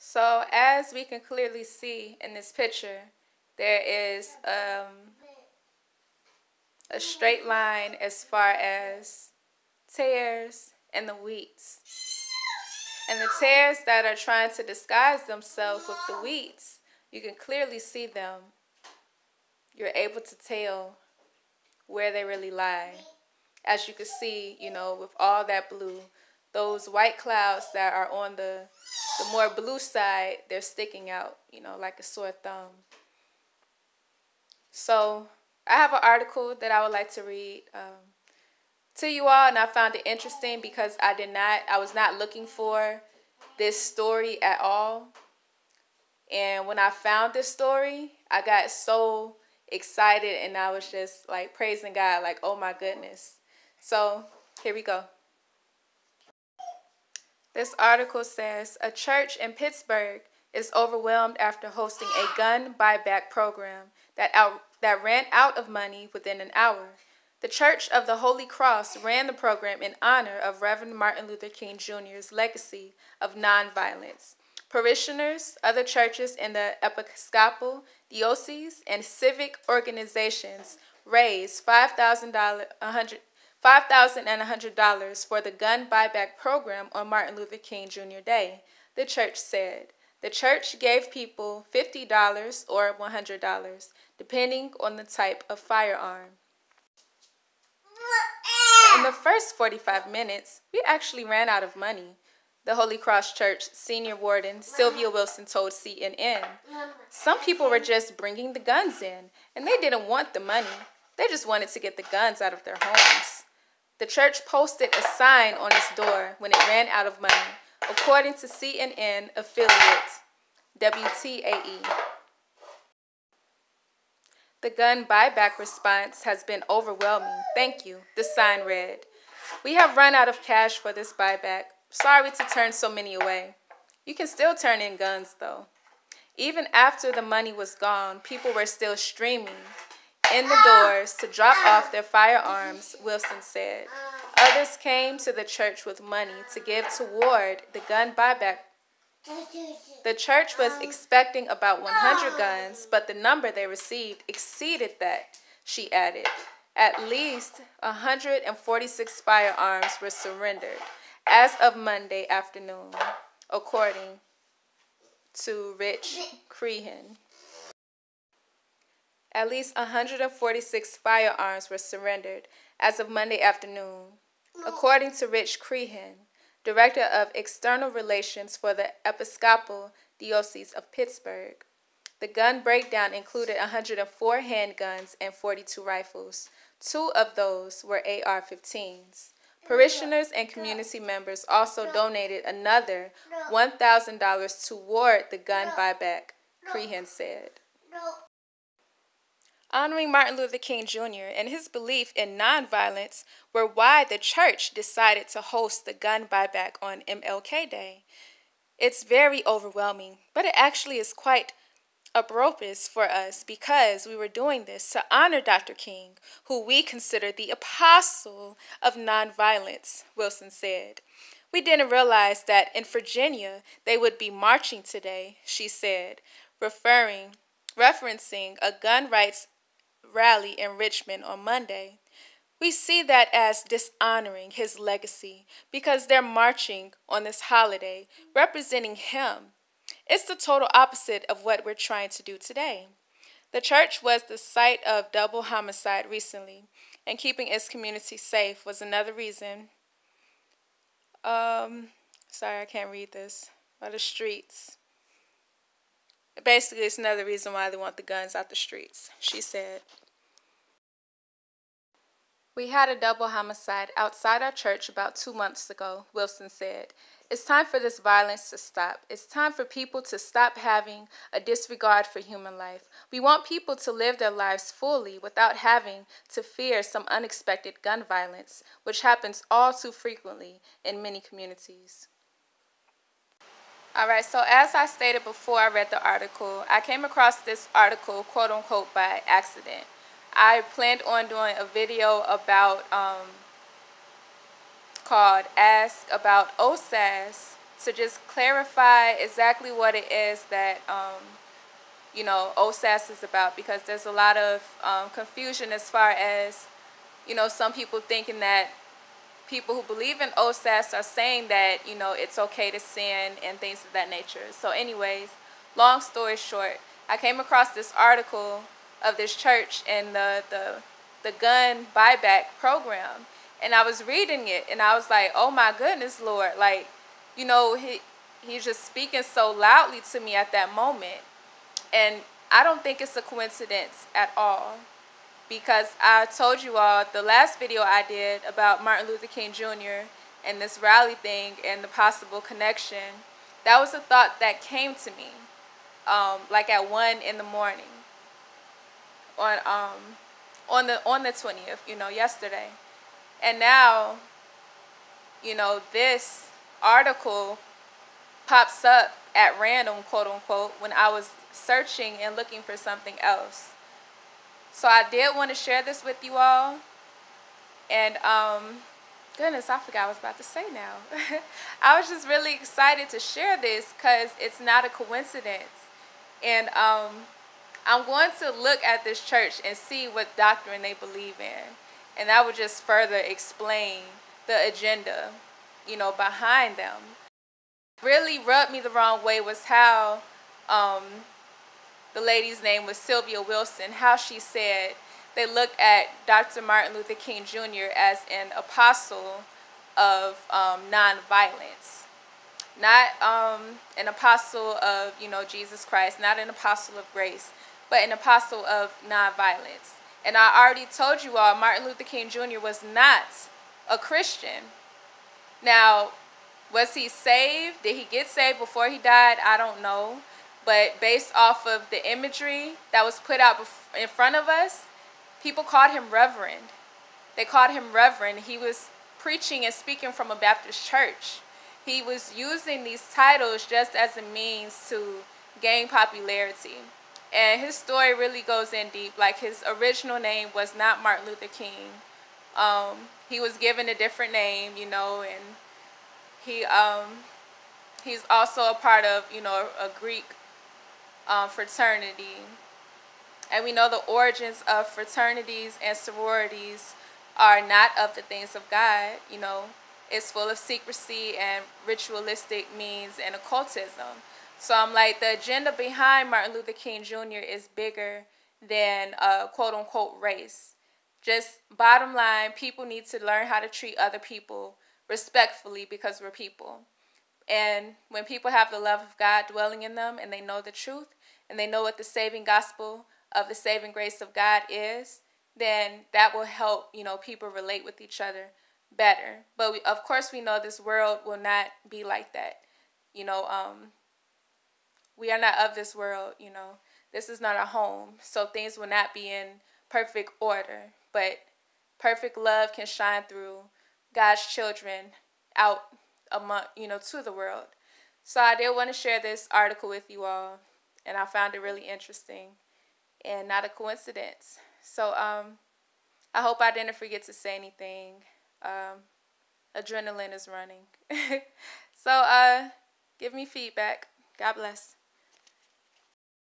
So as we can clearly see in this picture, there is a straight line as far as tares and the wheats. And the tares that are trying to disguise themselves with the wheats, you can clearly see them. You're able to tell where they really lie. As you can see, with all that blue, those white clouds that are on the more blue side, they're sticking out, like a sore thumb. So I have an article that I would like to read to you all, and I found it interesting because I was not looking for this story at all. And when I found this story, I got so excited and I was just like praising God, like, oh my goodness. So here we go. This article says, a church in Pittsburgh is overwhelmed after hosting a gun buyback program that ran out of money within an hour. The Church of the Holy Cross ran the program in honor of Reverend Martin Luther King Jr.'s legacy of nonviolence. Parishioners, other churches in the Episcopal diocese, and civic organizations raised $5,100 for the gun buyback program on Martin Luther King Jr. Day, the church said. The church gave people $50 or $100, depending on the type of firearm. In the first 45 minutes, we actually ran out of money, the Holy Cross Church senior warden Sylvia Wilson told CNN. Some people were just bringing the guns in, and they didn't want the money. They just wanted to get the guns out of their homes. The church posted a sign on its door when it ran out of money, according to CNN affiliate WTAE. The gun buyback response has been overwhelming. Thank you, the sign read. We have run out of cash for this buyback. Sorry to turn so many away. You can still turn in guns, though. Even after the money was gone, people were still streaming in the doors to drop off their firearms, Wilson said. Others came to the church with money to give toward the gun buyback. The church was expecting about 100 guns, but the number they received exceeded that, she added. At least 146 firearms were surrendered as of Monday afternoon, according to Rich Crehan. At least 146 firearms were surrendered as of Monday afternoon, according to Rich Crehan, Director of External Relations for the Episcopal Diocese of Pittsburgh. The gun breakdown included 104 handguns and 42 rifles. 2 of those were AR-15s. Parishioners and community members also donated another $1,000 toward the gun buyback, Crehan said. Honoring Martin Luther King Jr. and his belief in nonviolence were why the church decided to host the gun buyback on MLK Day. It's very overwhelming, but it actually is quite apropos for us because we were doing this to honor Dr. King, who we consider the apostle of nonviolence, Wilson said. We didn't realize that in Virginia they would be marching today, she said, referencing a gun rights rally in Richmond on Monday. We see that as dishonoring his legacy because they're marching on this holiday, representing him. It's the total opposite of what we're trying to do today. The church was the site of double homicide recently, and keeping its community safe was another reason. Sorry, I can't read this. Or the streets. Basically, it's another reason why they want the guns out the streets, she said. We had a double homicide outside our church about 2 months ago, Wilson said. It's time for this violence to stop. It's time for people to stop having a disregard for human life. We want people to live their lives fully without having to fear some unexpected gun violence, which happens all too frequently in many communities. All right, so as I stated before I read the article, I came across this article, quote unquote, by accident. I planned on doing a video about, called Ask About OSAS to just clarify exactly what it is that, OSAS is about, because there's a lot of confusion as far as, some people thinking that people who believe in OSAS are saying that, it's okay to sin and things of that nature. So anyways, long story short, I came across this article of this church and the gun buyback program. And I was reading it and I was like, oh my goodness, Lord. Like, he's just speaking so loudly to me at that moment. And I don't think it's a coincidence at all, because I told you all the last video I did about Martin Luther King Jr. and this rally thing and the possible connection. That was a thought that came to me, like at 1 in the morning on the 20th, yesterday. And now, this article pops up at random, quote unquote, when I was searching and looking for something else. So I did want to share this with you all. And goodness, I forgot what I was about to say now. I was just really excited to share this because it's not a coincidence. And I'm going to look at this church and see what doctrine they believe in. And that would just further explain the agenda, behind them. Really rubbed me the wrong way was how the lady's name was Sylvia Wilson, how she said they looked at Dr. Martin Luther King Jr. as an apostle of nonviolence. Not an apostle of, Jesus Christ, not an apostle of grace, but an apostle of nonviolence. And I already told you all, Martin Luther King Jr. was not a Christian. Now, was he saved? Did he get saved before he died? I don't know. But based off of the imagery that was put out in front of us, people called him Reverend. They called him Reverend. He was preaching and speaking from a Baptist church. He was using these titles just as a means to gain popularity. And his story really goes in deep. Like, his original name was not Martin Luther King. He was given a different name, and he's also a part of, a Greek fraternity. And we know the origins of fraternities and sororities are not of the things of God. It's full of secrecy and ritualistic means and occultism. So I'm like, the agenda behind Martin Luther King Jr. is bigger than quote-unquote race. Just bottom line, people need to learn how to treat other people respectfully because we're people. And when people have the love of God dwelling in them and they know the truth and they know what the saving gospel of the saving grace of God is, then that will help, people relate with each other better. But of course we know this world will not be like that. We are not of this world, This is not our home. So things will not be in perfect order. But perfect love can shine through God's children out among, to the world. So I did want to share this article with you all. And I found it really interesting and not a coincidence. So I hope I didn't forget to say anything. Adrenaline is running. So give me feedback. God bless.